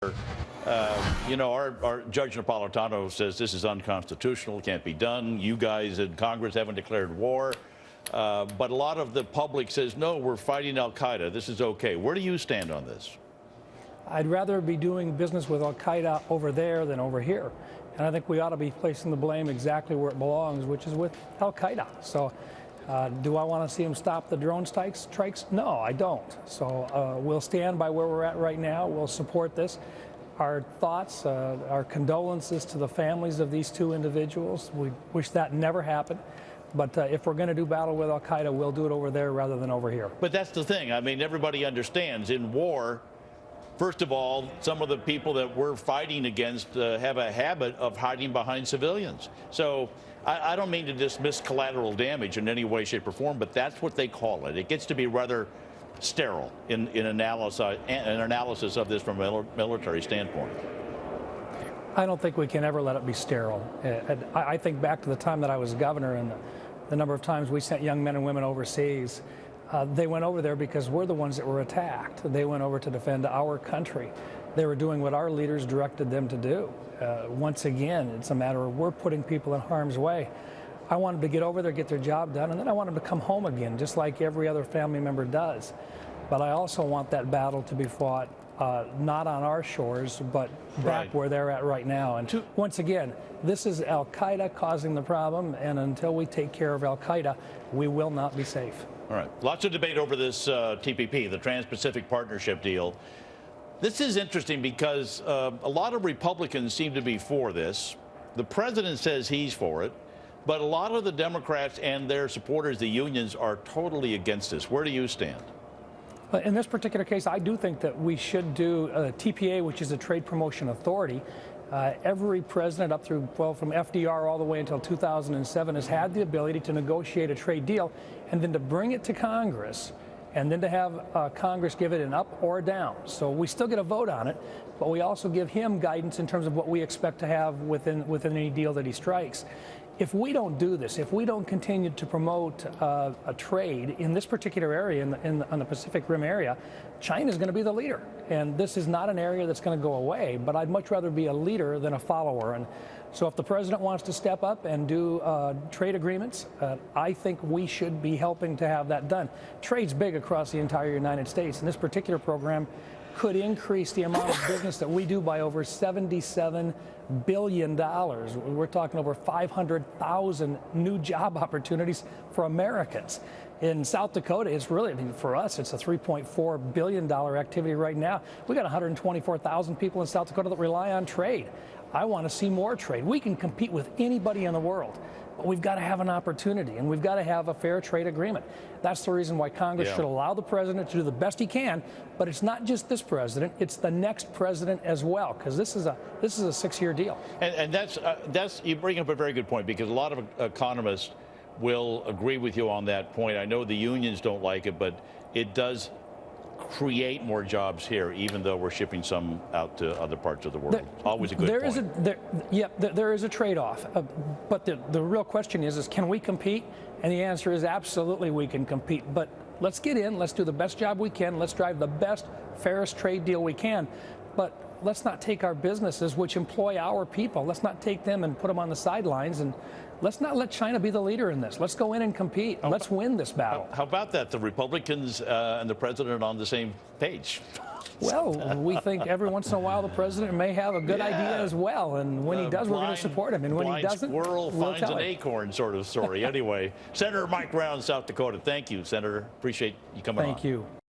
Our Judge Napolitano says this is unconstitutional, can't be done. You guys in Congress haven't declared war. But a lot of the public says, no, we're fighting al-Qaeda. This is okay. Where do you stand on this? I'd rather be doing business with al-Qaeda over there than over here. And I think we ought to be placing the blame exactly where it belongs, which is with al-Qaeda. So do I want to see them stop the drone strikes? No, I don't. So we'll stand by where we're at right now. We'll support this. Our thoughts, our condolences to the families of these two individuals. We wish that never happened. But if we're going to do battle with al-Qaeda, we'll do it over there rather than over here. But that's the thing. I mean, everybody understands in war, first of all, some of the people that we're fighting against have a habit of hiding behind civilians. So I don't mean to dismiss collateral damage in any way, shape, or form, but that's what they call it. It gets to be rather sterile in analysis of this from a military standpoint. I don't think we can ever let it be sterile. I think back to the time that I was governor and the number of times we sent young men and women overseas. They went over there because we're the ones that were attacked. They went over to defend our country. They were doing what our leaders directed them to do. Once again, it's a matter of we're putting people in harm's way. I want them to get over there, get their job done, and then I want them to come home again, just like every other family member does. But I also want that battle to be fought not on our shores, but back where they're at right now. And once again, this is al-Qaeda causing the problem, and until we take care of al-Qaeda, we will not be safe. All right. Lots of debate over this TPP, the Trans-Pacific Partnership deal. This is interesting because a lot of Republicans seem to be for this. The president says he's for it. But a lot of the Democrats and their supporters, the unions, are totally against this. Where do you stand? In this particular case, I do think that we should do a TPA, which is a Trade Promotion Authority. Every president up through, well, from FDR all the way until 2007 has had the ability to negotiate a trade deal and then to bring it to Congress and then to have Congress give it an up or a down. So we still get a vote on it, but we also give him guidance in terms of what we expect to have within any deal that he strikes. If we don't do this, if we don't continue to promote a trade in this particular area, on the Pacific Rim area, China is going to be the leader. And this is not an area that's going to go away, but I'd much rather be a leader than a follower. And so if the president wants to step up and do trade agreements, I think we should be helping to have that done. Trade's big across the entire United States, and this particular program could increase the amount of business that we do by over $77 billion. We're talking over 500,000 new job opportunities for Americans. In South Dakota, it's really, for us, it's a $3.4 billion activity right now. We got 124,000 people in South Dakota that rely on trade. I want to see more trade. We can compete with anybody in the world, but we've got to have an opportunity, and we've got to have a fair trade agreement. That's the reason why Congress should allow the president to do the best he can, but it's not just this president, it's the next president as well, because this is a 6-year deal. And that's you bring up a very good point, because a lot of economists will agree with you on that point. I know the unions don't like it, but it does create more jobs here, even though we're shipping some out to other parts of the world. Always a good point. There is a trade-off, but the real question is can we compete? And the answer is absolutely we can compete. But let's get in, let's do the best job we can, let's drive the best, fairest trade deal we can. But let's not take our businesses, which employ our people, let's not take them and put them on the sidelines, and let's not let China be the leader in this. Let's go in and compete. Let's win this battle. How about that? The Republicans and the president are on the same page. Well, we think every once in a while the president may have a good idea as well, and when he does, we're going to support him. And when he doesn't, squirrel we'll finds an acorn sort of story. Anyway, Senator Mike Brown, South Dakota. Thank you, Senator. Appreciate you coming on. Thank you.